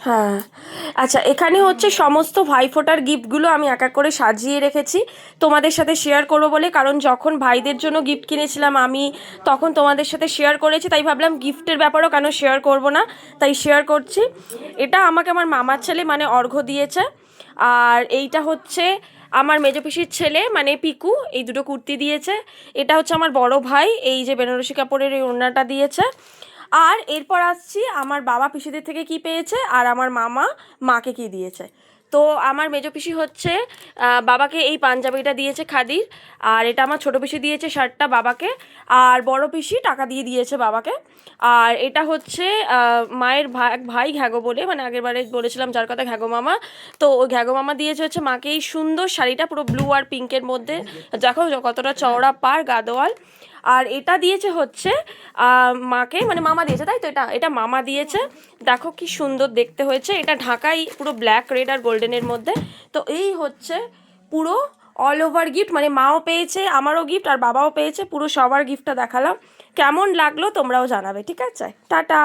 হ্যাঁ, আচ্ছা, এখানে হচ্ছে সমস্ত ভাইফোঁটার গিফটগুলো আমি এক এক করে সাজিয়ে রেখেছি তোমাদের সাথে শেয়ার করবো বলে, কারণ যখন ভাইদের জন্য গিফট কিনেছিলাম আমি তখন তোমাদের সাথে শেয়ার করেছি, তাই ভাবলাম গিফটের ব্যাপারেও কেন শেয়ার করব না, তাই শেয়ার করছি। এটা আমাকে আমার মামার ছেলে মানে অর্ঘ্য দিয়েছে। আর এইটা হচ্ছে আমার মেজো পিসির ছেলে মানে পিকু, এই দুটো কুর্তি দিয়েছে। এটা হচ্ছে আমার বড় ভাই, এই যে বেনারসি কাপড়ের এই ওড়নাটা দিয়েছে। আর এরপর আসছি আমার বাবা পিসিদের থেকে কি পেয়েছে, আর আমার মামা মাকে কি দিয়েছে। তো আমার মেজো পিসি হচ্ছে বাবাকে এই পাঞ্জাবিটা দিয়েছে খাদির, আর এটা আমার ছোটো পিসি দিয়েছে শার্টটা বাবাকে, আর বড় পিসি টাকা দিয়ে দিয়েছে বাবাকে। আর এটা হচ্ছে মায়ের ভাই ঘ্যাগো বলে, মানে আগের বারে বলেছিলাম যার কথা ঘ্যাগো মামা, তো ওই ঘ্যাগো মামা দিয়েছে হচ্ছে মাকে এই সুন্দর শাড়িটা পুরো ব্লু আর পিঙ্কের মধ্যে, দেখো কতটা চওড়া পার গাদোয়াল। আর এটা দিয়েছে হচ্ছে মাকে, মানে মামা দিয়েছে, তাই তো, এটা এটা মামা দিয়েছে। দেখো কি সুন্দর দেখতে হয়েছে, এটা ঢাকাই পুরো ব্ল্যাক রেড আর গোল্ডেনের মধ্যে। তো এই হচ্ছে পুরো অল ওভার গিফট, মানে মাও পেয়েছে আমারও গিফট আর বাবাও পেয়েছে, পুরো সবার গিফটটা দেখালাম। কেমন লাগলো তোমরাও জানাবে, ঠিক আছে, টাটা।